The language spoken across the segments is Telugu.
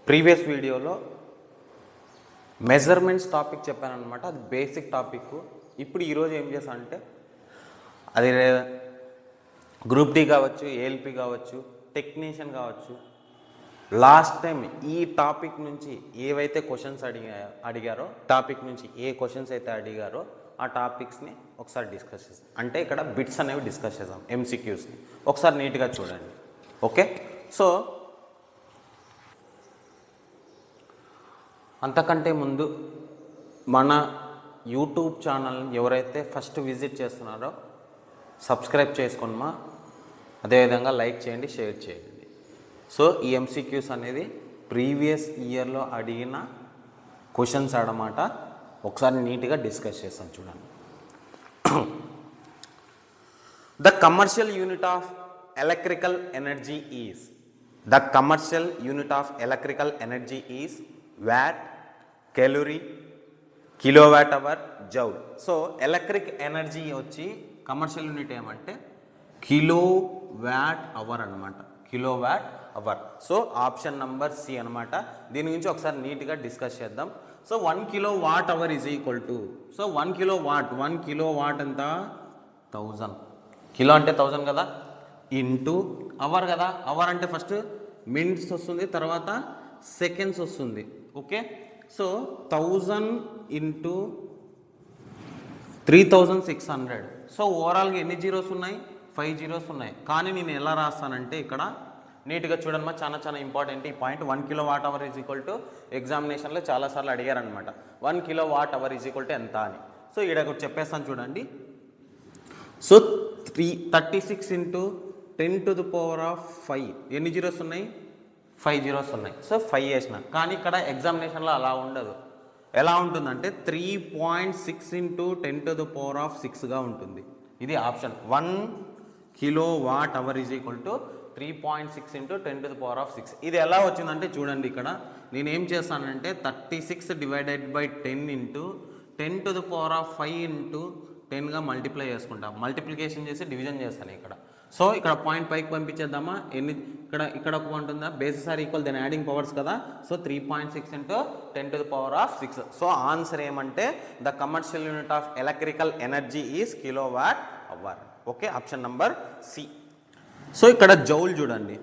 ప్రీవియస్ వీడియోలో మెజర్మెంట్స్ టాపిక్ చెప్పాను అనమాట. అది బేసిక్ టాపిక్. ఇప్పుడు ఈరోజు ఏం చేశాను అంటే అది గ్రూప్ డి కావచ్చు, ఏఎల్పి కావచ్చు, టెక్నీషియన్ కావచ్చు, లాస్ట్ టైం ఈ టాపిక్ నుంచి ఏవైతే క్వశ్చన్స్ అడిగారో టాపిక్ నుంచి ఏ క్వశ్చన్స్ అయితే అడిగారో ఆ టాపిక్స్ని ఒకసారి డిస్కస్ చేద్దాం. అంటే ఇక్కడ బిట్స్ అనేవి డిస్కస్ చేద్దాం, ఎంసీక్యూస్ని ఒకసారి నీట్గా చూడండి. ఓకే, సో అంతకంటే ముందు మన యూట్యూబ్ ఛానల్ ఎవరైతే ఫస్ట్ విజిట్ చేస్తున్నారో సబ్స్క్రైబ్ చేసుకోండి, అదేవిధంగా లైక్ చేయండి, షేర్ చేయండి. సో ఈ ఎంసీక్యూస్ అనేది ప్రీవియస్ ఇయర్లో అడిగిన క్వశ్చన్స్ అన్నమాట. ఒకసారి నీట్గా డిస్కస్ చేస్తాం చూడండి. The commercial unit of electrical energy is what, calorie, kilowatt hour, joule. So electric energy వచ్చి కమర్షియల్ యూనిట్ ఏమంటే కిలోవాట్ అవర్ అనమాట, kilowatt hour. So option number C అనమాట. దీని గురించి ఒకసారి నీట్గా డిస్కస్ చేద్దాం. So 1 kilowatt hour is equal to, so 1 kilowatt ఎంత 1000, కిలో అంటే 1000 కదా, ఇంటూ అవర్ కదా. అవర్ అంటే ఫస్ట్ మినిట్స్ వస్తుంది, తర్వాత సెకండ్స్ వస్తుంది. Okay, so 1000 into 3600. సో ఓవరాల్గా ఎన్ని జీరోస్ ఉన్నాయి? 5 జీరోస్ ఉన్నాయి. కానీ నేను ఎలా రాస్తానంటే ఇక్కడ నీట్గా చూడమ్మా, చాలా ఇంపార్టెంట్ ఈ point. 1 kilowatt hour is equal to ఎగ్జామినేషన్లో చాలాసార్లు అడిగారనమాట. 1 kilowatt hour is equal to ఎంత అని. సో ఇక్కడ చెప్పేస్తాను చూడండి. సో 36 ఇంటూ 10⁵ ఎన్ని జీరోస్ ఉన్నాయి? 5 జీరోస్ ఉన్నాయి. సో 5 వేసిన. కానీ ఇక్కడ ఎగ్జామినేషన్లో అలా ఉండదు. ఎలా ఉంటుందంటే 3.6 ఇంటూ 10⁶ ఉంటుంది. ఇది option. 1 kilowatt hour is equal to 3.6 into 10⁶. ఇది ఎలా వచ్చిందంటే చూడండి, ఇక్కడ నేనేం చేస్తానంటే 36 డివైడెడ్ బై 10 ఇంటూ 10⁵ ఇంటూ 10గా మల్టిప్లై చేసుకుంటా. మల్టిప్లికేషన్ చేసి డివిజన్ చేస్తాను ఇక్కడ. సో ఇక్కడ పాయింట్ పైకి పంపించేద్దామా? ఇక్కడ ఒక ఉంటుందా? Bases are equal then adding powers కదా. So 3.6 into 10⁶. సో ఆన్సర్ ఏమంటే the commercial unit of electrical energy is kilowatt hour. Okay, option number C. So ఇక్కడ జౌల్ చూడండి,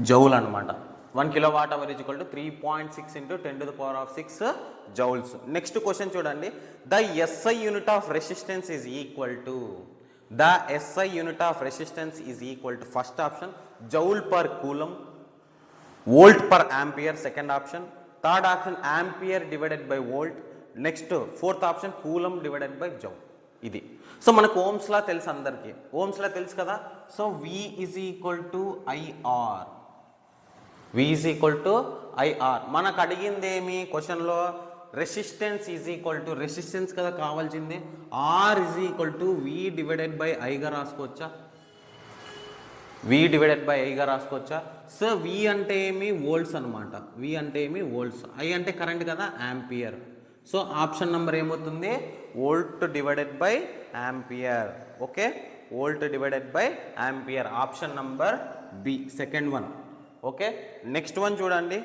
జౌల్ అనమాట. 1 kilowatt hour is equal to 3.6 into 10⁶ joules. Next question చూడండి. The SI unit of resistance is equal to, first option joule per coulomb, volt per ampere second option, third option ampere divided by volt, next fourth option coulomb divided by joule. ఇది. సో మనకు ఓమ్స్ లా తెలుసు, అందరికీ ఓమ్స్ లా తెలుసు కదా. So V is equal to IR. మనకు అడిగింది ఏమి క్వశ్చన్లో? Resistance is equal to, resistance కదా కావాల్సింది. R is equal to V divided by ఐగా రాసుకోవచ్చా? సో V అంటే ఏమి? వోల్ట్స్ అనమాట. V అంటే ఏమి? వోల్ట్స్. I అంటే కరెంట్ కదా, ఆంపియర్. సో ఆప్షన్ నెంబర్ ఏమవుతుంది? Volt divided by ampere. Okay, volt divided by ampere. Option number B, second one. Okay, next one చూడండి.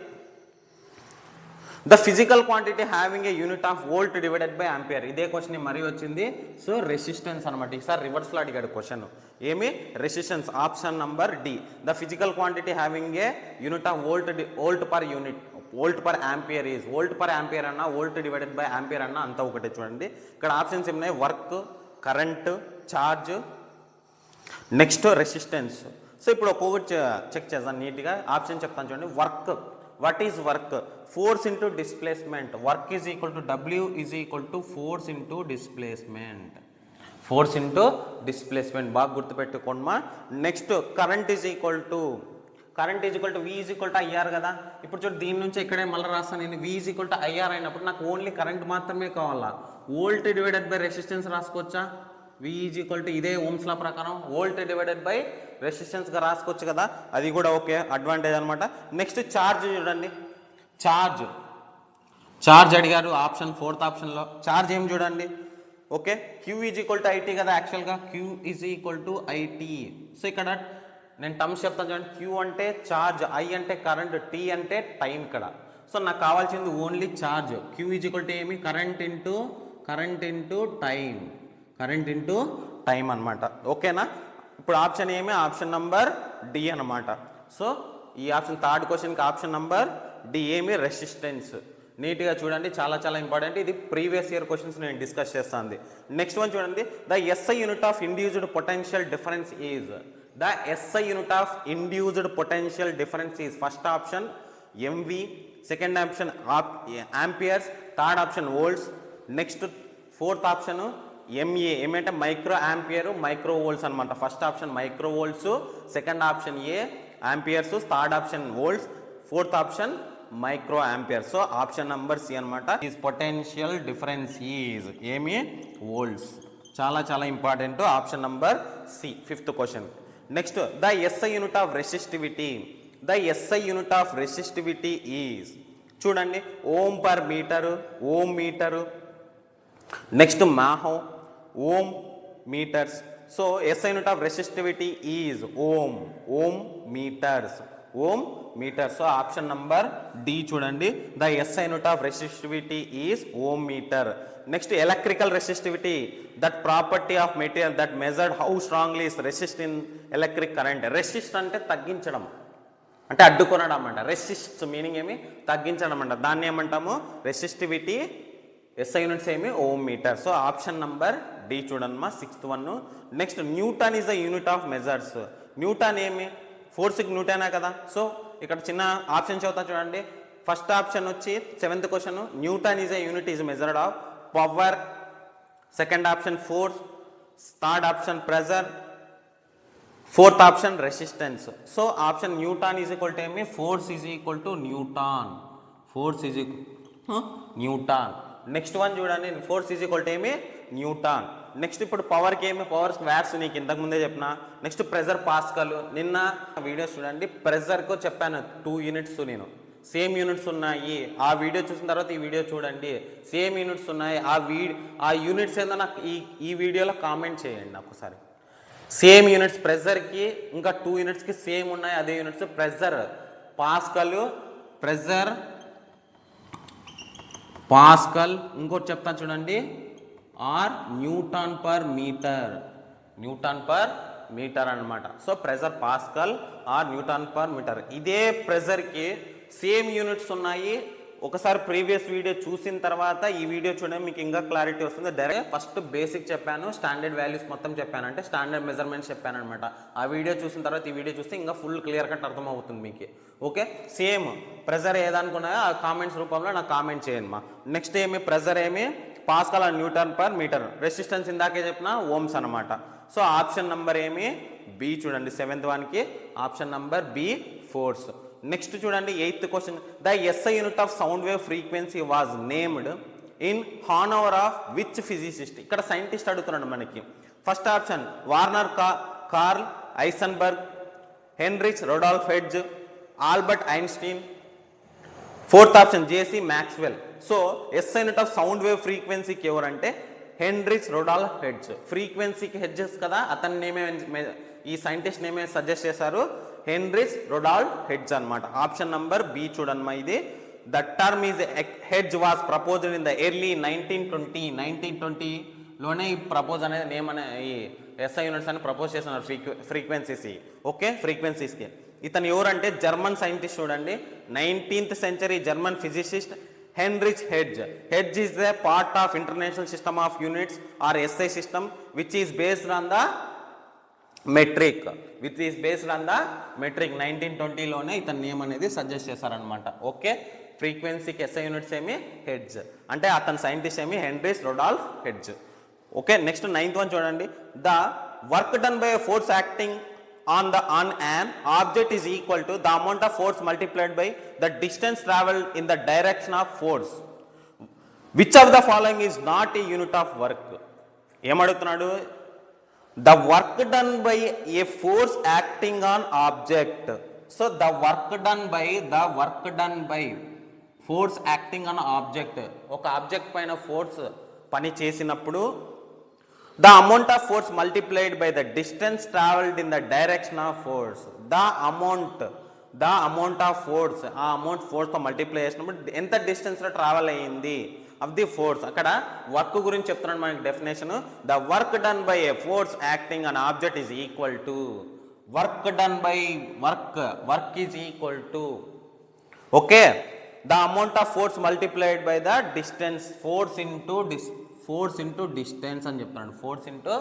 The physical quantity having a unit of volt divided by ampere. ఇదే క్వశ్చన్ మరీ వచ్చింది. సో రెసిస్టెన్స్ అనమాట. ఈసారి రివర్స్లో అడిగాడు క్వశ్చన్. ఏమి? Resistance. Option number D. The physical quantity having a unit of volt per ampere is, volt per ampere అన్న, వోల్ట్ డివైడెడ్ బై ఆంపియర్ అన్న, అంతా ఒకటే చూడండి. ఇక్కడ ఆప్షన్స్ ఏమున్నాయి? Work, current, charge, next resistance. So ఇప్పుడు ఒక్కొక్కటి చెక్ చేద్దాం నీట్గా. ఆప్షన్ చెప్తాను చూడండి. Work. What is work? Force into displacement. Work is equal to W is equal to force into displacement. బాగా గుర్తుపెట్టుకోండి. Next current is equal to V is equal to IR కదా. ఇప్పుడు చూడు, దీని నుంచి ఇక్కడే మళ్ళీ రాస్తాను నేను. V is equal to IR అయినప్పుడు నాకు ఓన్లీ కరెంట్ మాత్రమే కావాలా. వోల్ట్ డివైడెడ్ బై రెసిస్టెన్స్ రాసుకోవచ్చా? V ఈజ్ ఈక్వల్ టు, ఇదే ఓమ్స్ లా ప్రకారం వోల్ట్ డివైడెడ్ బై రెసిస్టెన్స్గా రాసుకోవచ్చు కదా. అది కూడా ఓకే, అడ్వాంటేజ్ అనమాట. నెక్స్ట్ ఛార్జ్ చూడండి. ఛార్జ్ అడిగారు ఆప్షన్, ఫోర్త్ ఆప్షన్లో. ఛార్జ్ ఏం చూడండి. Okay, Q is equal to IT కదా. యాక్చువల్గా Q is equal to IT. So ఇక్కడ నేను టర్మ్స్ చెప్తాను చూడండి. క్యూ అంటే ఛార్జ్, ఐ అంటే కరెంట్, టీ అంటే టైం ఇక్కడ. సో నాకు కావాల్సింది only charge. Q is equal to ఏమి, కరెంట్ ఇంటూ టైం అనమాట. ఓకేనా? ఇప్పుడు ఆప్షన్ ఏమి, ఆప్షన్ నంబర్ డి అనమాట. సో ఈ ఆప్షన్ థర్డ్ క్వశ్చన్కి ఆప్షన్ నంబర్ డి ఏమి, రెసిస్టెన్స్. నీట్గా చూడండి, చాలా చాలా ఇంపార్టెంట్. ఇది ప్రీవియస్ ఇయర్ క్వశ్చన్స్ నేను డిస్కస్ చేస్తాను. నెక్స్ట్ వన్ చూడండి, the SI unit of induced potential difference is. The SI unit of induced potential difference is. First option mV, second option amperes, third option volts, next fourth option mA. ఏమంటే మైక్రో ఆంపియర్, మైక్రో వోల్ట్స్ అనమాట. First option micro volts, second option A amperes, third option volts, fourth option micro ampere. So option number C అనమాట. ఈజ్ పొటెన్షియల్ డిఫరెన్స్ ఈజ్ ఏమి, వోల్ట్స్. చాలా చాలా important. Option number C, fifth question. Next, the SI unit of resistivity. The SI unit of resistivity is. చూడండి, ohm per metre, Om metre, next mho, ohm metres. So SI unit of resistivity is ohm metres. So option number D చూడండి, the SI unit of resistivity is ohm metre. Next, electrical resistivity, that property of material that measured how strongly is resist in electric current. Resist అంటే తగ్గించడం, అంటే అడ్డుకొనడం అంట. రెసిస్ట్ మీనింగ్ ఏమి, తగ్గించడం అంట. దాన్ని ఏమంటాము, రెసిస్టివిటీ. ఎస్ఐ యూనిట్స్ ఏమి, ohm metre. So option number D చూడమ్మా, sixth one. Next, newton is the unit of measures. Newton ఏమి, ఫోర్స్కి న్యూటనే కదా. సో ఇక్కడ చిన్న ఆప్షన్ చదువుతా చూడండి. ఫస్ట్ ఆప్షన్ వచ్చి seventh question, newton is a unit is measured of power. Second option force, third option pressure, fourth option resistance. So option newton is equal to ఏమి, force is equal to newton. Next one చూడండి, ఫోర్స్ ఈజ్ ఈక్వల్ టు ఏమి, న్యూటన్. నెక్స్ట్ ఇప్పుడు పవర్కి ఏమి, పవర్ వాట్స్ నీకు ఇంతకు ముందే చెప్పిన. Next pressure pascal. నిన్న వీడియోస్ చూడండి, ప్రెజర్కు చెప్పాను 2 యూనిట్స్, నేను సేమ్ యూనిట్స్ ఉన్నాయి. ఆ వీడియో చూసిన తర్వాత ఈ వీడియో చూడండి, సేమ్ యూనిట్స్ ఉన్నాయి. ఆ యూనిట్స్ ఏందో నాకు ఈ వీడియోలో కామెంట్ చేయండి ఒకసారి. సేమ్ యూనిట్స్ ప్రెజర్కి ఇంకా 2 యూనిట్స్కి సేమ్ ఉన్నాయి, అదే యూనిట్స్. ప్రెజర్ పాస్కల్, ఇంకోటి చెప్తాను చూడండి, ఆర్ న్యూటన్ పర్ మీటర్ అనమాట. So pressure pascal or newton per metre. ఇదే ప్రెజర్కి సేమ్ యూనిట్స్ ఉన్నాయి. ఒకసారి ప్రీవియస్ వీడియో చూసిన తర్వాత ఈ వీడియో చూడండి, మీకు ఇంకా క్లారిటీ వస్తుంది. డైరెక్ట్ ఫస్ట్ బేసిక్ చెప్పాను, స్టాండర్డ్ వాల్యూస్ మొత్తం చెప్పాను, అంటే స్టాండర్డ్ మెజర్మెంట్స్ చెప్పాను అనమాట. ఆ వీడియో చూసిన తర్వాత ఈ వీడియో చూస్తే ఇంకా ఫుల్ క్లియర్ కట్ అర్థమవుతుంది మీకు. ఓకే, సేమ్ ప్రెజర్ ఏదనుకున్నాయో ఆ కామెంట్స్ రూపంలో నాకు కామెంట్ చేయండి మా. నెక్స్ట్ ఏమి, ప్రెజర్ ఏమి, pascal and newton per metre. Resistance ఇందాకే చెప్పిన ఓమ్స్ అనమాట. సో ఆప్షన్ నంబర్ ఏమి, బి చూడండి. సెవెంత్ వన్కి option number B, force. Next చూడండి, eighth question, the SI unit of sound wave frequency was named in Hanover of which physicist. ఇక్కడ సైంటిస్ట్ అడుగుతున్నాడు మనకి. First option Werner Karl Heisenberg, Heinrich Rudolf Hertz, Albert Einstein, fourth option JC Maxwell. So SI unit of sound wave ఫ్రీక్వెన్సీకి ఎవరంటే హెన్రిచ్ రొడాల్ఫ్ హెడ్జ్. ఫ్రీక్వెన్సీకి హెడ్జెస్ కదా, అతన్ని నేమే, ఈ సైంటిస్ట్ నేమే సజెస్ట్ చేశారు, హెన్రిచ్ రొడాల్ఫ్ హెడ్జ్ అనమాట. ఆప్షన్ నంబర్ బి చూడమ్మా. ఇది the term is hertz was proposed in the early 1920లోనే ఈ ప్రపోజ్ అనేది నేమ్ అనే ఈ ఎస్ఐ యూనిట్స్ అని ప్రపోజ్ చేస్తున్నారు ఫ్రీక్వెన్సీస్. ఓకే, ఫ్రీక్వెన్సీస్కి. ఇతను ఎవరంటే జర్మన్ సైంటిస్ట్ చూడండి, 19th century German physicist Heinrich Hertz. Hertz is the part of international system of units or SI system which is based on the metric. 1920లోనే ఇతని నేమ్ అనేది సజెస్ట్ చేశారనమాట. ఓకే, ఫ్రీక్వెన్సీకి ఎస్ఐ యూనిట్స్ ఏమి, హెడ్జ్, అంటే అతని సైంటిస్ట్ ఏమి, Heinrich Rudolf Hertz. Okay, next 9th one చూడండి, the work done by force acting on an object is equal to the amount of force multiplied by the distance traveled in the direction of force. Which of the following is not a unit of work? ఏమడుగుతున్నాడు, the work done by a force acting on object. So the work done by force acting on object. ఒక ఆబ్జెక్ట్ పైన ఫోర్స్ పని చేసినప్పుడు The amount of force multiplied by the distance traveled in the direction of force. The amount of force, ఆ అమౌంట్ ఫోర్స్తో మల్టిప్లై చేసినప్పుడు ఎంత డిస్టెన్స్లో ట్రావెల్ అయ్యింది ఆఫ్ ది ఫోర్స్. అక్కడ వర్క్ గురించి చెప్తున్నాడు మనకి definition. The work done by a force acting on object is equal to work done by work is equal to okay the amount of force multiplied by the distance. Force into distance అని చెప్తున్నాడు. Force into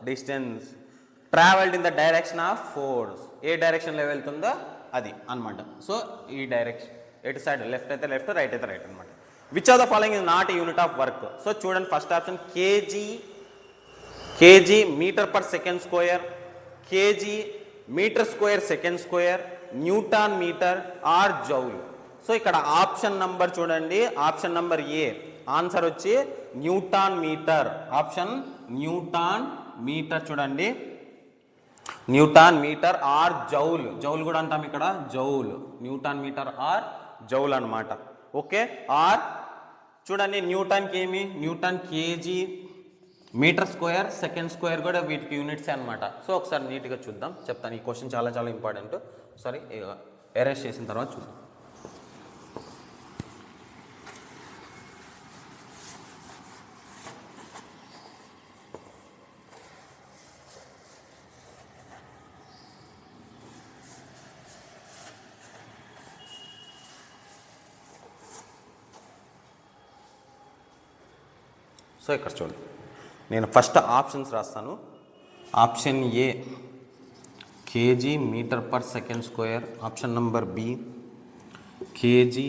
distance travelled in the direction of force. ఏ డైరెక్షన్లో వెళ్తుందో అది అనమాట. సో ఈ డైరెక్షన్ ఎటు సైడ్ లెఫ్ట్ అయితే లెఫ్ట్, రైట్ అయితే రైట్ అనమాట. Which of the following is not unit of work. So చూడండి first option KG metre per second square, KG metre square second square, newton metre or joule. So ఇక్కడ ఆప్షన్ నంబర్ చూడండి, ఆప్షన్ నంబర్ ఏ ఆన్సర్ వచ్చి newton metre. Option newton metre చూడండి, newton metre or joule. Joule కూడా అంటాం ఇక్కడ, joule. Newton metre or joule అనమాట. ఓకే ఆర్ చూడండి న్యూటన్కి ఏమి, newton KG metre square second square కూడా వీటికి యూనిట్స్ అనమాట. సో ఒకసారి నీట్గా చూద్దాం, చెప్తాను. ఈ క్వశ్చన్ చాలా చాలా ఇంపార్టెంట్. ఒకసారి ఎరేజ్ చేసిన తర్వాత చూద్దాం. సో ఇక్కడ చూడండి, నేను ఫస్ట్ ఆప్షన్స్ రాస్తాను. Option A KG metre per second square, option number B KG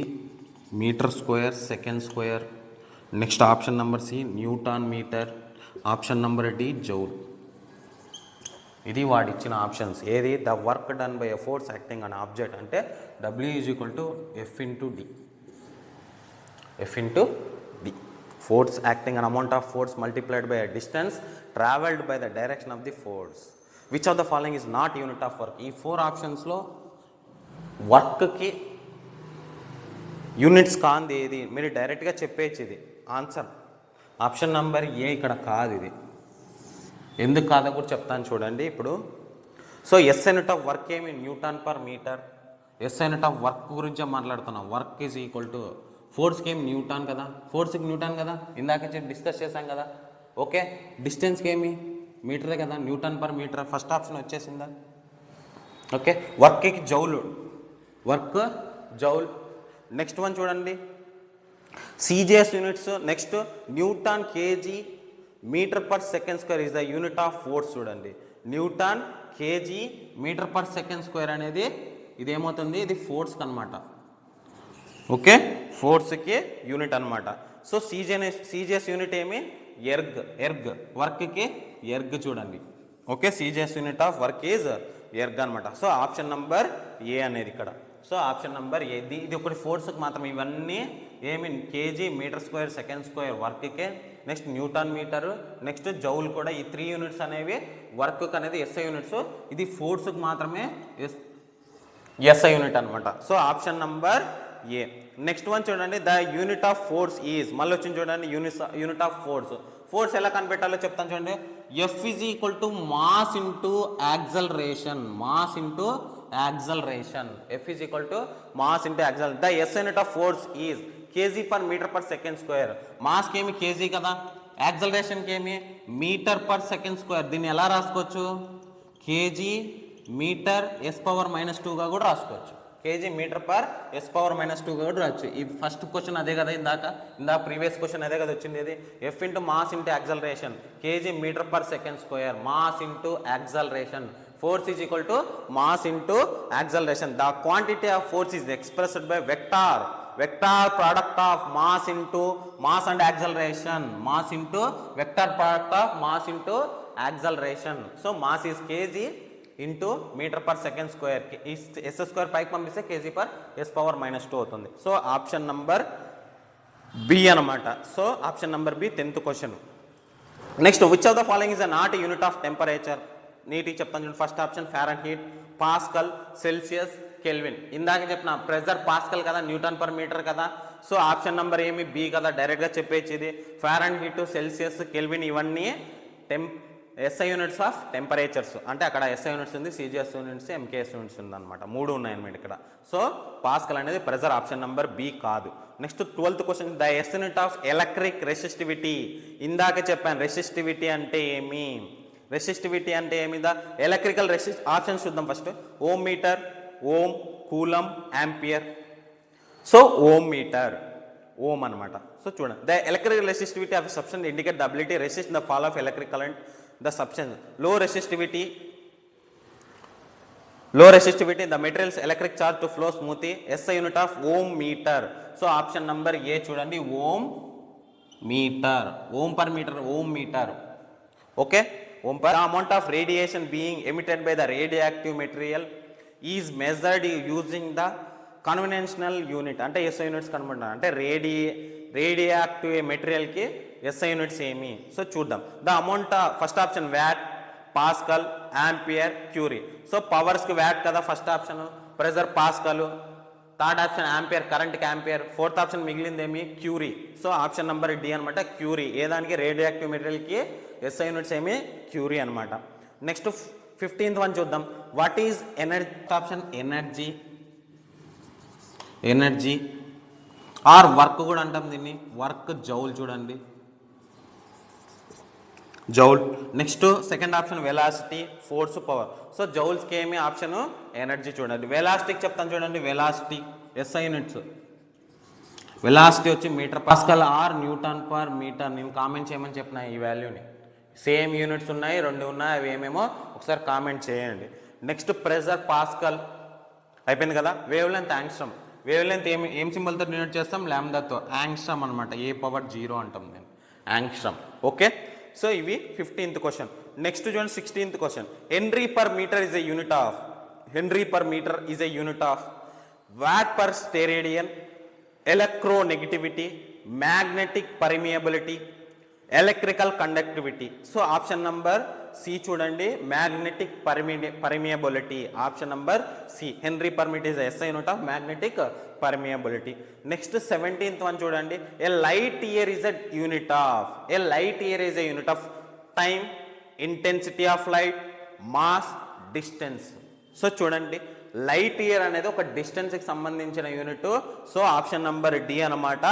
metre square second square, next option number C newton metre, option number D joule. ఇది వాడిచ్చిన ఆప్షన్స్. ఏది the work done by a force acting on object అంటే W is equal to F into D. Force acting an amount of force multiplied by a distance traveled by the direction of the force. Which of the following is not unit of work? ఈ 4 ఆప్షన్స్లో వర్క్కి యూనిట్స్ కాంది ఏది, మీరు డైరెక్ట్గా చెప్పేసి ఇది ఆన్సర్. ఆప్షన్ నంబర్ ఏ ఇక్కడ కాదు. ఇది ఎందుకు కాదో కూడా చెప్తాను చూడండి ఇప్పుడు. So S unit of work ఏమి, newton per metre. S unit of work గురించే మాట్లాడుతున్నాం. వర్క్ ఈజ్ ఈక్వల్ టు ఫోర్స్కి ఏమి న్యూటన్ కదా, ఫోర్స్కి న్యూటన్ కదా, ఇందాక డిస్కస్ చేసాం కదా. ఓకే డిస్టెన్స్కి ఏమి మీటరే కదా, newton per metre. First option వచ్చేసిందా. ఓకే వర్క్కి joule, work joule. Next one చూడండి CGS units. Next newton KG metre per second square is the unit of force. చూడండి newton KG metre per second square అనేది ఇదేమవుతుంది, ఇది ఫోర్స్కి అనమాట. ఓకే ఫోర్స్కి యూనిట్ అనమాట. సో సీజిఎస్ యూనిట్ ఏమి, ఎర్గ్. వర్క్కి ఎర్గ్ చూడండి. Okay CGS unit of work is erg అనమాట. సో ఆప్షన్ నంబర్ ఏ అనేది ఇక్కడ. So option number A. ఇది ఒకటి ఫోర్స్కి మాత్రం. ఇవన్నీ ఏమి KG metre square second square వర్క్కే, next newton metre, next joule కూడా. ఈ 3 యూనిట్స్ అనేవి వర్క్ అనేది ఎస్ఐ యూనిట్స్. ఇది ఫోర్స్కి మాత్రమే ఎస్ఐ యూనిట్ అనమాట. సో ఆప్షన్ నంబర్ ఏ. నెక్స్ట్ వన్ చూడండి the unit of force is. మళ్ళీ వచ్చింది చూడండి యూనిట్ ఆఫ్ ఫోర్స్. ఫోర్స్ ఎలా కనిపెట్టాలో చెప్తాను చూడండి. F is equal to mass into acceleration. Mass into acceleration. F is equal to mass into acceleration. The S unit of force is KG per metre per second square. మాస్కి ఏమి కేజీ కదా, యాక్సలరేషన్కి ఏమి మీటర్ పర్ సెకండ్ స్క్వేర్. దీన్ని ఎలా రాసుకోవచ్చు, కేజీ మీటర్ ఎస్ పవర్ -2గా కూడా రాసుకోవచ్చు. KG metre per S power -2గా కూడా రావచ్చు. ఈ ఫస్ట్ క్వశ్చన్ అదే కదా, ఇందాక ప్రీవియస్ క్వశ్చన్ అదే కదా వచ్చింది. ఇది F into mass into acceleration, KG metre per second square, mass into acceleration. Force is equal to mass into acceleration. The quantity of force is expressed by vector product of mass into mass and acceleration. Mass into vector product of mass into acceleration. So mass is kg into meter per second square. S square పైకి పంపిస్తే kg per s power -2 అవుతుంది. సో ఆప్షన్ నంబర్ బి అనమాట. So option number B 10th question. Next which of the following is not unit of temperature. నీటికి చెప్తాను చూడండి. First option Fahrenheit, pascal, Celsius, Kelvin. ఇందాక చెప్పిన ప్రెజర్ పాస్కల్ కదా, న్యూటన్ పర్ మీటర్ కదా. సో ఆప్షన్ నెంబర్ ఏమి బి కదా, డైరెక్ట్గా చెప్పేది. ఇది ఫారెన్హీట్, సెల్సియస్, కెల్విన్ ఇవన్నీ SI యూనిట్స్ ఆఫ్ టెంపరేచర్స్, అంటే అక్కడ SI యూనిట్స్ ఉంది, CGS యూనిట్స్, MKS యూనిట్స్ ఉంది అనమాట, 3 ఉన్నాయన్నమాట ఇక్కడ. సో పాస్కల్ అనేది ప్రెజర్, ఆప్షన్ నెంబర్ బి కాదు. Next 12th question, the SI unit of electric resistivity. ఇందాక చెప్పాను రెసిస్టివిటీ అంటే ఏమి, రెసిస్టివిటీ అంటే ఏమి, ద ఎలక్ట్రికల్ ఆప్షన్స్ చూద్దాం first. Ohm metre, ohm, coulomb, ampere. So ohm metre, ohm అనమాట. సో చూడండి, the electrical resistivity of substance indicate the ability resist the fall of electric current. The substance low resistivity, the materials electric charge to flow smoothly. SI unit of ohm meter. So option number A చూడండి, ohm meter, ohm per meter, ohm meter. Okay, ohm per. The amount of radiation being emitted by the radioactive material is measured using the conventional unit. అంటే SI యూనిట్స్ కనుగొంటారు, అంటే రేడియాక్టివ్ మెటీరియల్కి SI యూనిట్స్ ఏమి. సో చూద్దాం. The amount, first option watt, pascal, ampere, curie. So పవర్స్కి వ్యాట్ కదా first option, pressure pascal, third option ampere, కరెంట్కి యాంపియర్, ఫోర్త్ ఆప్షన్ మిగిలింది ఏమి, curie. So option number D అనమాట, క్యూరీ. ఏదానికి, రేడియాక్టివ్ మెటీరియల్కి SI యూనిట్స్ ఏమి, క్యూరీ అనమాట. నెక్స్ట్ 15th వన్ చూద్దాం. What is energy, option energy, energy or work కూడా అంటాం దీన్ని, వర్క్ జౌల్ చూడండి, joule. Next second option velocity, force, power. So జౌల్స్కి ఏమి ఆప్షన్ ఎనర్జీ చూడండి. వెలాసిటీకి చెప్తాను చూడండి, వెలాసిటీ SI యూనిట్స్, వెలాసిటీ వచ్చి metre pascal or newton per metre. నేను కామెంట్ చేయమని చెప్పిన ఈ వాల్యూని, సేమ్ యూనిట్స్ ఉన్నాయి, 2 ఉన్నాయి, అవి ఏమేమో ఒకసారి కామెంట్ చేయండి. నెక్స్ట్ ప్రెజర్ పాస్కల్ అయిపోయింది కదా. Wave length angstrom, wave length ఏం సింబల్తో డినోట్ చేస్తాం, లాంబ్డాతో, యాంగ్స్ట్రమ్ అనమాట, A⁻0 అంటాం నేను, యాంగ్స్ట్రమ్. ఓకే, సో ఇవి 15th క్వశ్చన్. నెక్స్ట్ చూడండి 16th question. Henry per metre is a unit of, henry per metre is a unit of watt per steradian, electronegativity, magnetic permeability, electrical conductivity. So option number C చూడండి, magnetic permeability, option number C. Henry per metre is SI unit of magnetic permeability. Next 17th one చూడండి. A light year is a unit of, a light year is a unit of time, intensity of light, mass, distance. So చూడండి, లైట్ ఇయర్ అనేది ఒక డిస్టెన్స్కి సంబంధించిన unit. So option number D అనమాట.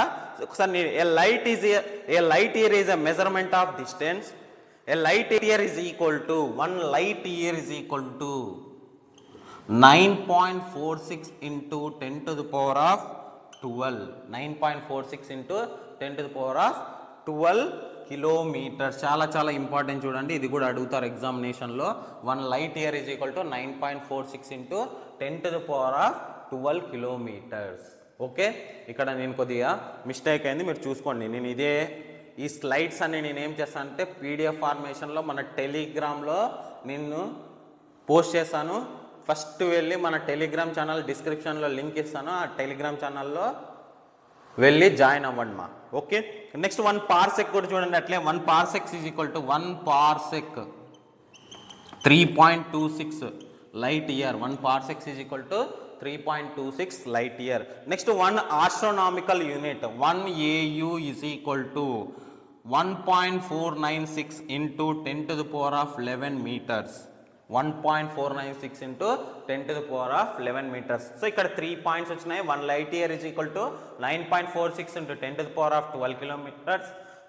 ఒకసారి a light year is a measurement of distance. A light year is equal to 1 light year is equal to 9.46 into 10 to the power of 12. 9.46 into 10 to the power of 12 kilometres. చాలా చాలా ఇంపార్టెంట్ చూడండి, ఇది కూడా అడుగుతారు ఎగ్జామినేషన్లో. 1 light year is equal to 9.46 into 10 to the power of 12 kilometres. Okay, ఇక్కడ నేను కొద్దిగా మిస్టేక్ అయింది, మీరు చూసుకోండి. నేను ఇదే ఈ స్లైడ్స్ అన్ని నేను ఏం చేస్తాను అంటే PDF ఫార్మేషన్లో మన టెలిగ్రామ్లో నిన్ను పోస్ట్ చేస్తాను. ఫస్ట్ వెళ్ళి మన టెలిగ్రామ్ ఛానల్ డిస్క్రిప్షన్లో లింక్ ఇస్తాను, ఆ టెలిగ్రామ్ ఛానల్లో వెళ్ళి జాయిన్ అవ్వండి మా. ఓకే, నెక్స్ట్ 1 పార్సెక్ కూడా చూడండి. అట్లే 1 parsec is equal to 1 parsec 3.26 light year. 1 parsec is equal to 3.26 light year. Next 1 astronomical unit, 1 AU is equal to 1.496 into 10 to the power of 11 meters. 1.496 into 10 to the power of 11 meters. So ఇక్కడ 3 పాయింట్స్ వచ్చినాయి. 1 light year is equal to 9.46 into 10 to the power of 12 kilometers.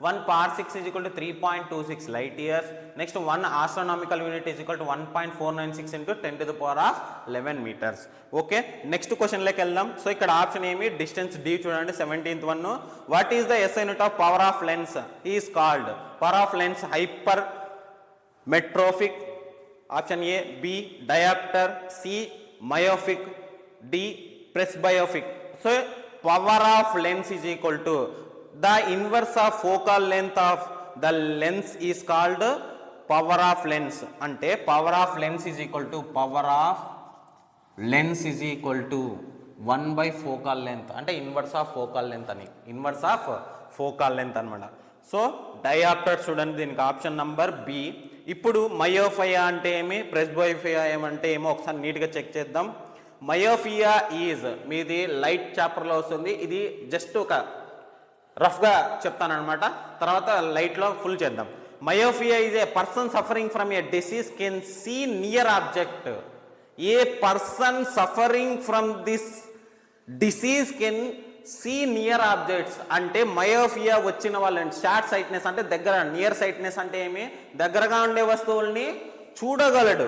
1 parsec is equal to 3.26 light years. Next 1 astronomical unit is equal to 1.496 into 10 to the power of 11 meters. Okay, next question like వెళ్దాం. సో ఇక్కడ ఆప్షన్ ఏమి, డిస్టెన్స్ D చూడండి. 17th one, what is the SI unit of power of lens is called, power of lens hypermetropic, option A, B diopter, C myopic, D presbyopic. So power of lens is equal to the inverse of focal length of the lens is called power of lens. అంటే power of lens is equal to power of lens is equal to 1 by focal length. అంటే inverse of focal length అని, inverse of focal length అన్నమాట. సో డయాప్టర్ చూడండి, దీనికి ఆప్షన్ నంబర్ బి. ఇప్పుడు మయోఫియా అంటే ఏమి, ప్రెస్బయోఫియా ఏమంటే ఏమో ఒకసారి నీట్గా చెక్ చేద్దాం. మయోఫియా ఈజ్ మీది లైట్ చాప్టర్లో వస్తుంది, ఇది జస్ట్ ఒక రఫ్గా చెప్తాను అనమాట, తర్వాత లైట్లో ఫుల్ చేద్దాం. Myopia is a person suffering from a disease can see near object. A person suffering from this disease can see near objects అంటే మయోఫియా వచ్చిన వాళ్ళని, షార్ట్ సైట్నెస్ అంటే దగ్గర, నియర్ సైట్నెస్ అంటే ఏమి, దగ్గరగా ఉండే వస్తువుల్ని చూడగలడు.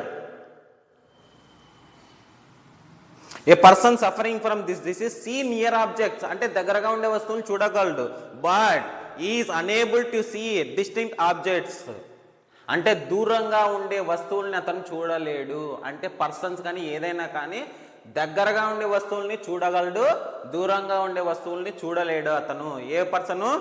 A person suffering from this disease see near objects అంటే దగ్గరగా ఉండే వస్తువులు చూడగలడు. But is unable to see distinct objects అంటే దూరంగా ఉండే వస్తువుల్ని అతను చూడలేడు. అంటే పర్సన్స్ కానీ ఏదైనా కానీ దగ్గరగా ఉండే వస్తువుల్ని చూడగలడు, దూరంగా ఉండే వస్తువుల్ని చూడలేడు అతను. ఏ పర్సను?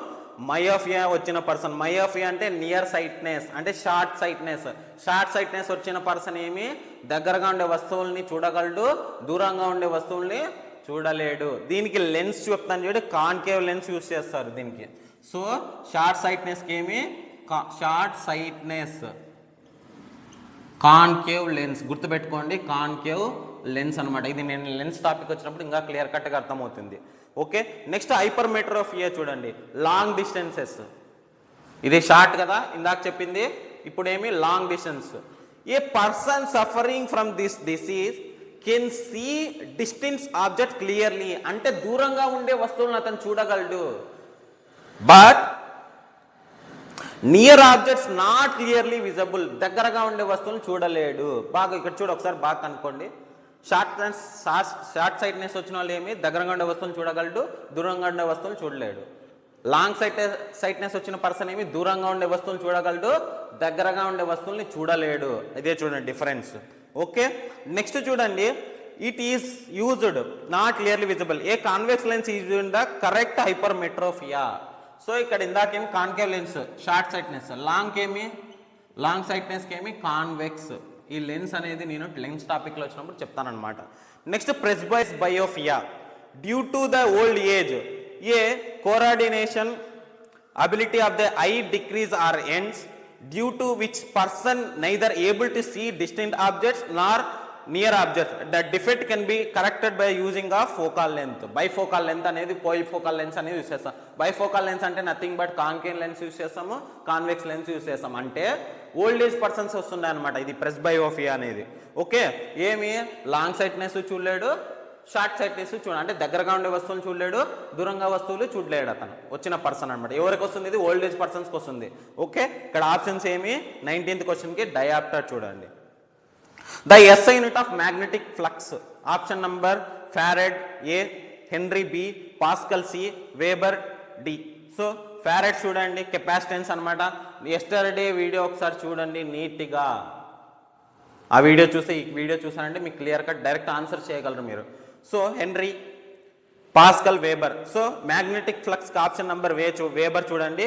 మయోఫియా వచ్చిన పర్సన్. మయోఫియా అంటే నియర్ సైట్నెస్ అంటే షార్ట్ సైట్నెస్. షార్ట్ సైట్నెస్ వచ్చిన పర్సన్ ఏమి దగ్గరగా ఉండే వస్తువుల్ని చూడగలడు, దూరంగా ఉండే వస్తువుల్ని చూడలేడు. దీనికి లెన్స్ చెప్తాను చూడండి, కాన్కేవ్ లెన్స్ యూజ్ చేస్తారు దీనికి. సో షార్ట్ సైట్నెస్కి ఏమి, షార్ట్ సైట్నెస్ కాన్కేవ్ లెన్స్ గుర్తుపెట్టుకోండి, కాన్కేవ్ లెన్స్ అనమాట. ఇది నేను లెన్స్ టాపిక్ వచ్చినప్పుడు ఇంకా క్లియర్ కట్గా అర్థమవుతుంది. ఓకే, నెక్స్ట్ హైపర్మెట్రోపియా చూడండి, లాంగ్ డిస్టెన్సెస్. ఇది షార్ట్ కదా ఇందాక చెప్పింది, ఇప్పుడు ఏమి long distance. A person suffering from this disease can see distance object clearly అంటే దూరంగా ఉండే వస్తువులను అతను చూడగలడు. But near objects not clearly visible దగ్గరగా ఉండే వస్తువులను చూడలేడు. బాగా ఇక్కడ చూడ ఒకసారి బాగా కనుక్కోండి. షార్ట్ సైట్నెస్ వచ్చిన వాళ్ళు ఏమి దగ్గరగా ఉండే వస్తువులు చూడగలడు, దూరంగా ఉండే వస్తువులు చూడలేడు. లాంగ్ సైట్నెస్ వచ్చిన పర్సన్ ఏమి దూరంగా ఉండే వస్తువులు చూడగలడు, దగ్గరగా ఉండే వస్తువుల్ని చూడలేడు. ఇదే చూడండి డిఫరెన్స్. ఓకే, నెక్స్ట్ చూడండి, it is used not clearly visible. A convex lens is in the correct hypermetropia. So ఇక్కడ ఇందాకేమి concave lens short sightedness, long సైట్నెస్కి ఏమి కాన్వెక్స్. ఈ లెన్స్ అనేది నేను లెన్స్ టాపిక్లో వచ్చినప్పుడు చెప్తానమాట. Next presbyopia due to the old age a coordination ability of the eye decrease or ends due to which person neither able to see distant objects nor near objects. The defect can be corrected by using of focal length. Bifocal length అనేది పోయిఫోకల్ లెన్స్ అనేది యూస్ చేస్తాం. బైఫోకల్ లెన్స్ అంటే nothing but concave lens use చేస్తాము, కాన్వెక్స్ లెన్స్ యూస్ చేస్తాం. అంటే ఓల్డ్ ఏజ్ పర్సన్స్ వస్తున్నాయి అనమాట ఇది ప్రెస్బయోఫియా అనేది. ఓకే, ఏమి లాంగ్ సైట్నెస్ చూడలేడు, షార్ట్ సైట్నెస్ అంటే దగ్గరగా ఉండే వస్తువులు చూడలేడు, దూరంగా వస్తువులు చూడలేడు అతను వచ్చిన పర్సన్ అనమాట. ఎవరికి వస్తుంది? ఇది ఓల్డ్ ఏజ్ పర్సన్స్కి వస్తుంది. ఓకే, ఇక్కడ ఆప్షన్స్ ఏమి 19th క్వశ్చన్కి డయాప్టర్ చూడండి. The SI unit of magnetic flux option number farad A, henry B, pascal C, weber D. So farad చూడండి కెపాసిటెన్స్ అనమాట. ఎస్టర్డే వీడియో ఒకసారి చూడండి నీట్గా. ఆ వీడియో చూసి ఈ వీడియో చూసానంటే మీకు క్లియర్ కట్ డైరెక్ట్ ఆన్సర్ చేయగలరు మీరు. So henry, pascal, weber. So magnetic ఫ్లక్స్కి ఆప్షన్ నంబర్ వేబర్ చూడండి,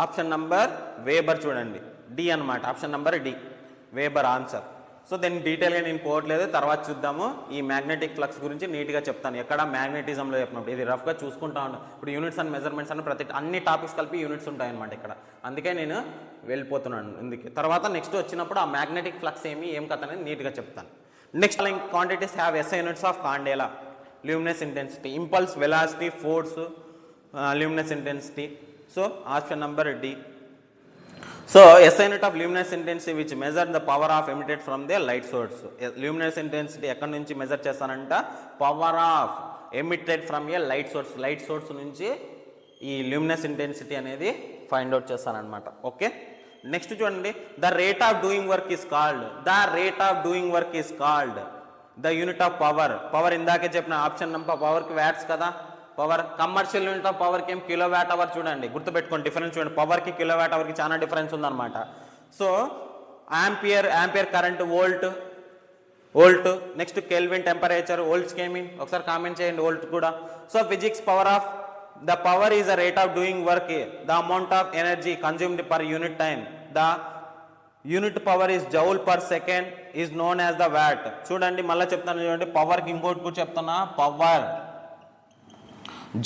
ఆప్షన్ నంబర్ వేబర్ చూడండి, డి అనమాట, option number D weber answer. So దీన్ని డీటెయిల్గా నేను పోవట్లేదు, తర్వాత చూద్దాము. ఈ మ్యాగ్నెటిక్ ఫ్లక్స్ గురించి నీట్గా చెప్తాను, ఎక్కడ మ్యాగ్నెటిజంలో చెప్పినప్పుడు. ఇది రఫ్గా చూసుకుంటా ఉంటాను. ఇప్పుడు యూనిట్స్ అండ్ మెజర్మెంట్స్ అని అన్ని టాపిక్స్ కలిపి యూనిట్స్ ఉంటాయన్నమాట ఇక్కడ. అందుకే నేను వెళ్ళిపోతున్నాను ఇందుకే. తర్వాత నెక్స్ట్ వచ్చినప్పుడు ఆ మ్యాగ్నెటిక్ ఫ్లక్స్ ఏం కథ అనేది నీట్గా చెప్తాను. Next quantities have SI units of candela, luminous intensity, impulse, velocity, force, luminous intensity. So option number D. So SI unit of luminous intensity which measure the power of emitted from the light source. Luminous intensity ఎక్కడి నుంచి మెజర్ చేస్తానంట? Power of emitted from a light source. Light source నుంచి ఈ ల్యూమినస్ ఇంటెన్సిటీ అనేది ఫైండ్ అవుట్ చేస్తానమాట. ఓకే, నెక్స్ట్ చూడండి, the rate of doing work is called. The rate of doing work is called the unit of power. Power ఇందాకే చెప్పిన ఆప్షన్ నంబర్ పవర్కి వ్యాట్స్ కదా పవర్. కమర్షియల్ యూనిట్ ఆఫ్ పవర్కి ఏం కిలో వ్యాట్ అవర్. చూడండి గుర్తుపెట్టుకోండి డిఫరెన్స్ చూడండి, పవర్కి కిలో వ్యాట్ అవర్కి చాలా డిఫరెన్స్ ఉందన్నమాట. So ampere current volt. Next kelvin temperature, వోల్ట్స్కి ఏమి ఒకసారి కామెంట్ చేయండి వోల్ట్ కూడా. So physics power of the power is the rate of doing work, the amount of energy consumed per unit time. The unit power is joule per second is known as the watt. చూడండి మళ్ళీ చెప్తాను చూడండి, పవర్కి ఇంకోటి కూడా చెప్తున్నా, power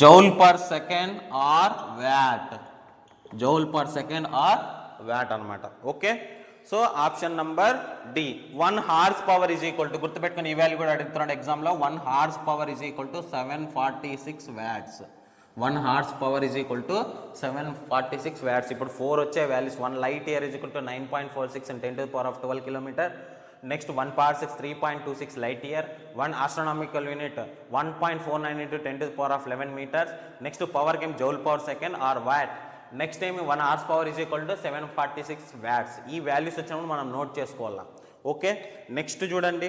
joule per second or watt. Joule per second or watt అనమాట. Okay, so option number D. 1 horse power is equal to, గుర్తుపెట్టుకుని ఈ వాల్యూ కూడా అడుగుతున్నాడు ఎగ్జామ్లో, 1 horse power is equal to 746 watts. 1 horse power is equal to 746 watts. ఇప్పుడు 4 వచ్చే values. 1 light year is equal to 9.46 and 10 to the power of 12 kilometre. Next 1 parsec 3.26 light year. 1 astronomical unit 1.49 into 10 to the power of 11 meters. Next power came joule power second or watt. Next ఏమి 1 horse power is equal to 746 watts. ఈ వాల్యూస్ వచ్చినప్పుడు మనం నోట్ చేసుకోవాలా. ఓకే, నెక్స్ట్ చూడండి.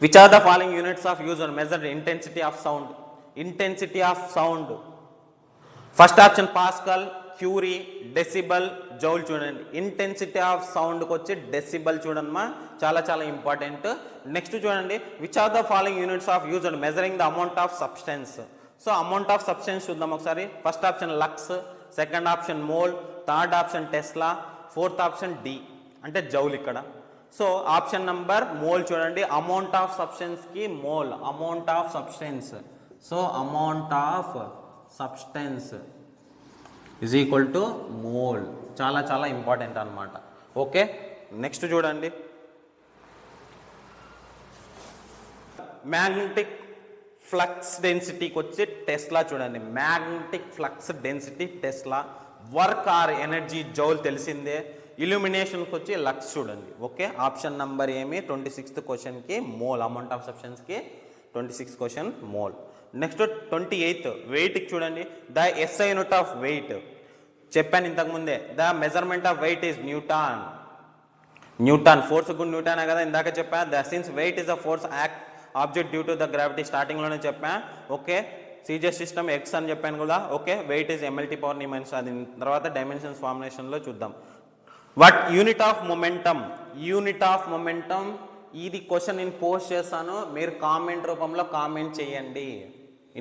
Which are the following units of use and measure intensity of sound. Intensity of sound first option pascal, curie, decibel, joule. చూడండి ఇంటెన్సిటీ ఆఫ్ సౌండ్కి వచ్చి డెసిబల్ చూడమ్మా, చాలా చాలా ఇంపార్టెంట్. నెక్స్ట్ చూడండి, which are the following units of use and measuring the amount of substance. So amount of substance చూద్దాం ఒకసారి. First option lux, second option mole, third option tesla, fourth option D అంటే జౌల్ ఇక్కడ. సో ఆప్షన్ నంబర్ మోల్ చూడండి, అమౌంట్ ఆఫ్ సబ్స్టెన్స్కి mole, amount of substance. So amount of substance is equal to mole. చాలా చాలా ఇంపార్టెంట్ అనమాట. ఓకే, నెక్స్ట్ చూడండి, మ్యాగ్నెటిక్ ఫ్లక్స్ డెన్సిటీకి వచ్చి టెస్లా. చూడండి magnetic flux density tesla. Work or energy joule తెలిసిందే. ఇల్యూమినేషన్కి వచ్చి లక్స్ చూడండి. ఓకే, ఆప్షన్ నంబర్ ఏమి 26th క్వశ్చన్కి మోల్, అమౌంట్ ఆఫ్ సబ్స్టెన్స్కి 26th question mole. Next 28th వెయిట్కి చూడండి, the SI unit of weight చెప్పాను ఇంతకుముందే. The measurement of weight is newton. Newton force కూడా న్యూటనే కదా ఇందాక చెప్పా. The since weight is a force act object due to the gravity స్టార్టింగ్లోనే చెప్పా. ఓకే, సీజెస్ సిస్టమ్ ఎక్స్ అని చెప్పాను కూడా. Okay, weight is MLT power నిమెన్స్. అది తర్వాత డైమెన్షన్స్ ఫార్ములేషన్లో చూద్దాం. What unit of momentum. Unit of momentum ఇది క్వశ్చన్ నేను పోస్ట్ చేస్తాను, మీరు కామెంట్ రూపంలో కామెంట్ చేయండి.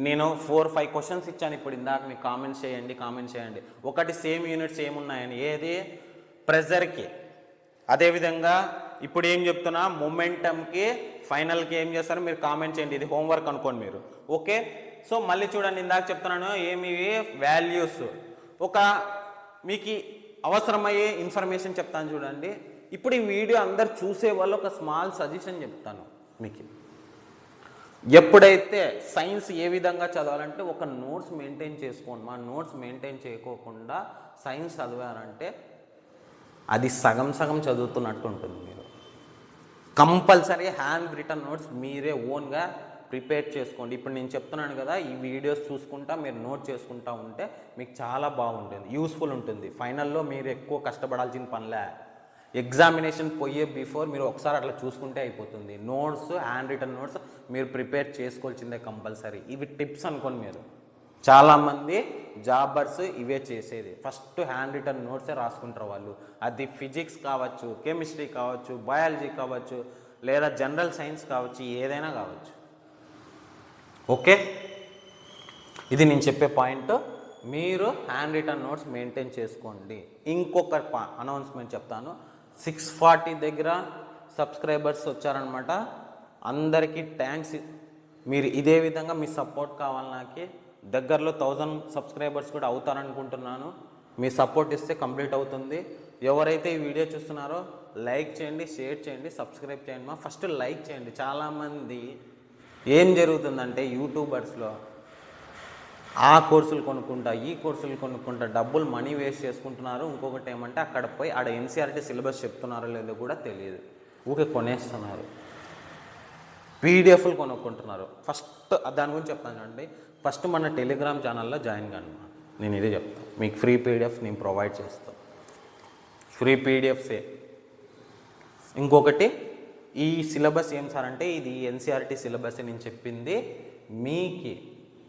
నేను 4-5 క్వశ్చన్స్ ఇచ్చాను ఇప్పుడు ఇందాక, మీకు కామెంట్స్ చేయండి. ఒకటి సేమ్ యూనిట్స్ ఏమున్నాయని, ఏది ప్రెజర్కి. అదేవిధంగా ఇప్పుడు ఏం చెప్తున్నా మొమెంటమ్కి, ఫైనల్కి ఏం చేస్తారో మీరు కామెంట్ చేయండి. ఇది హోంవర్క్ అనుకోండి మీరు. ఓకే, సో మళ్ళీ చూడండి, ఇందాక చెప్తున్నాను ఏమి వాల్యూస్. ఒక మీకు అవసరమయ్యే ఇన్ఫర్మేషన్ చెప్తాను చూడండి. ఇప్పుడు ఈ వీడియో అందరు చూసే వాళ్ళు ఒక స్మాల్ సజెషన్ చెప్తాను మీకు. ఎప్పుడైతే సైన్స్ ఏ విధంగా చదవాలంటే ఒక నోట్స్ మెయింటైన్ చేసుకోండి. మా నోట్స్ మెయింటైన్ చేయకోకుండా సైన్స్ చదివారంటే అది సగం చదువుతున్నట్టు ఉంటుంది. మీరు కంపల్సరీ హ్యాండ్ రిటన్ నోట్స్ మీరే ఓన్గా ప్రిపేర్ చేసుకోండి. ఇప్పుడు నేను చెప్తున్నాను కదా, ఈ వీడియోస్ చూసుకుంటా మీరు నోట్ చేసుకుంటా ఉంటే మీకు చాలా బాగుంటుంది, యూస్ఫుల్ ఉంటుంది. ఫైనల్లో మీరు ఎక్కువ కష్టపడాల్సిన పనిలే. ఎగ్జామినేషన్ పోయే బిఫోర్ మీరు ఒకసారి అట్లా చూసుకుంటే అయిపోతుంది. నోట్స్, హ్యాండ్ రిటన్ నోట్స్ మీరు ప్రిపేర్ చేసుకోవాల్సిందే కంపల్సరీ. ఇవి టిప్స్ అనుకోండి. మీరు చాలామంది జాబర్స్ ఇవే చేసేది, ఫస్ట్ హ్యాండ్ రిటన్ నోట్సే రాసుకుంటారు వాళ్ళు. అది ఫిజిక్స్ కావచ్చు, కెమిస్ట్రీ కావచ్చు, బయాలజీ కావచ్చు, లేదా జనరల్ సైన్స్ కావచ్చు, ఏదైనా కావచ్చు. ఓకే, ఇది నేను చెప్పే పాయింట్. మీరు హ్యాండ్ రిటన్ నోట్స్ మెయింటైన్ చేసుకోండి. ఇంకొక అనౌన్స్మెంట్ చెప్తాను. 640 దగ్గర సబ్స్క్రైబర్స్ వచ్చారనమాట. అందరికీ థ్యాంక్స్. మీరు ఇదే విధంగా మీ సపోర్ట్ కావాలి. నాకు దగ్గరలో 1000 సబ్స్క్రైబర్స్ కూడా అవుతారనుకుంటున్నాను. మీ సపోర్ట్ ఇస్తే కంప్లీట్ అవుతుంది. ఎవరైతే ఈ వీడియో చూస్తున్నారో లైక్ చేయండి, షేర్ చేయండి, సబ్స్క్రైబ్ చేయండి. ఫస్ట్ లైక్ చేయండి. చాలామంది ఏం జరుగుతుందంటే యూట్యూబర్స్లో ఆ కోర్సులు కొనుక్కుంటా, ఈ కోర్సులు కొనుక్కుంటా డబ్బులు మనీ వేస్ట్ చేసుకుంటున్నారు. ఇంకొకటి ఏమంటే అక్కడ పోయి ఆడ ఎన్సీఆర్టీ సిలబస్ చెప్తున్నారో లేదో కూడా తెలియదు, ఊకే కొనేస్తున్నారు, పీడిఎఫ్లు కొనుక్కుంటున్నారు. ఫస్ట్ దాని గురించి చెప్తాను చూడండి. ఫస్ట్ మన టెలిగ్రామ్ ఛానల్లో జాయిన్ కాండి. నేను ఇదే చెప్తాను, మీకు ఫ్రీ పీడిఎఫ్ నేను ప్రొవైడ్ చేస్తాను. ఫ్రీ పీడిఎఫ్సే. ఇంకొకటి, ఈ సిలబస్ ఏం సార్ అంటే ఇది ఎన్సీఆర్టీ సిలబస్ నేను చెప్పింది. మీకు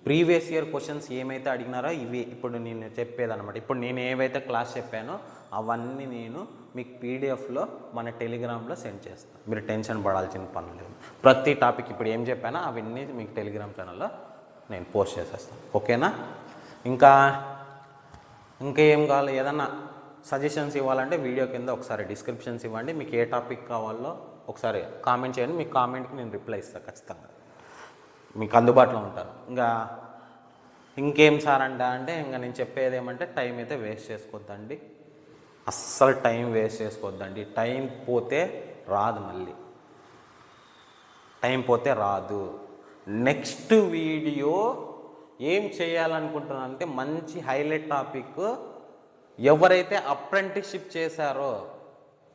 ప్రీవియస్ ఇయర్ క్వశ్చన్స్ ఏమైతే అడిగినారో ఇవి ఇప్పుడు నేను చెప్పేదన్నమాట. ఇప్పుడు నేను ఏవైతే క్లాస్ చెప్పానో అవన్నీ నేను మీకు పీడిఎఫ్లో మన టెలిగ్రామ్లో సెండ్ చేస్తాను. మీరు టెన్షన్ పడాల్సిన పని లేదు. ప్రతి టాపిక్ ఇప్పుడు ఏం చెప్పానో అవన్నీ మీకు టెలిగ్రామ్ ఛానల్లో నేను పోస్ట్ చేసేస్తాను. ఓకేనా? ఇంకేం కావాలి, ఏదన్నా సజెషన్స్ ఇవ్వాలంటే వీడియో కింద ఒకసారి డిస్క్రిప్షన్స్ ఇవ్వండి. మీకు ఏ టాపిక్ కావాలో ఒకసారి కామెంట్ చేయండి. మీ కామెంట్కి నేను రిప్లై ఇస్తాను ఖచ్చితంగా, మీకు అందుబాటులో ఉంటాను. ఇంకేం సార్ అంటే నేను చెప్పేది ఏమంటే టైం అయితే వేస్ట్ చేసుకోవద్దండి. అస్సలు టైం వేస్ట్ చేసుకోవద్దండి. టైం పోతే రాదు, మళ్ళీ టైం పోతే రాదు. నెక్స్ట్ వీడియో ఏం చేయాలనుకుంటున్నాను అంటే మంచి హైలైట్ టాపిక్, ఎవరైతే అప్రెంటిస్షిప్ చేశారో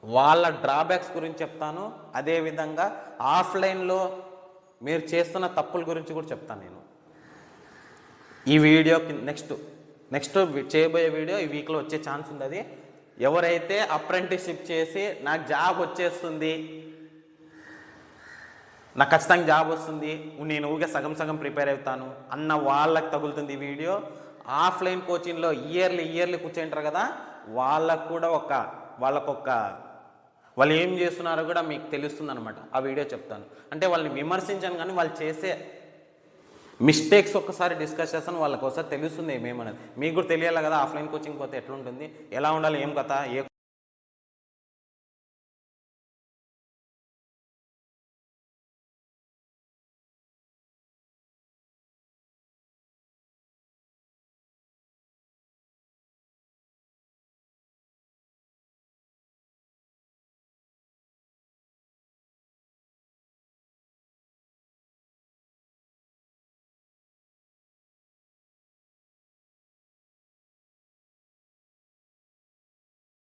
వాళ్ళ డ్రాబ్యాక్స్ గురించి చెప్తాను. అదేవిధంగా ఆఫ్లైన్లో మీరు చేస్తున్న తప్పుల గురించి కూడా చెప్తాను నేను ఈ వీడియోకి. నెక్స్ట్ చేయబోయే వీడియో ఈ వీక్లో వచ్చే ఛాన్స్ ఉంది. అది ఎవరైతే అప్రెంటిస్షిప్ చేసి నాకు జాబ్ వచ్చేస్తుంది, నాకు ఖచ్చితంగా జాబ్ వస్తుంది, నేను ఊరికే సగం సగం ప్రిపేర్ అవుతాను అన్న వాళ్ళకి తగులుతుంది ఈ వీడియో. ఆఫ్లైన్ కోచింగ్లో ఇయర్లీ కూర్చుంటారు కదా, వాళ్ళకు కూడా వాళ్ళు ఏం చేస్తున్నారో కూడా మీకు తెలుస్తుంది అనమాట. ఆ వీడియో చెప్తాను. అంటే వాళ్ళని విమర్శించాను కానీ వాళ్ళు చేసే మిస్టేక్స్ ఒక్కసారి డిస్కస్ చేస్తాను, వాళ్ళకి ఒకసారి తెలుస్తుంది ఏమేమనేది. మీకు కూడా తెలియాలి కదా, ఆఫ్లైన్ కోచింగ్ పోతే ఎట్లుంటుంది, ఎలా ఉండాలి, ఏం కథ, ఏ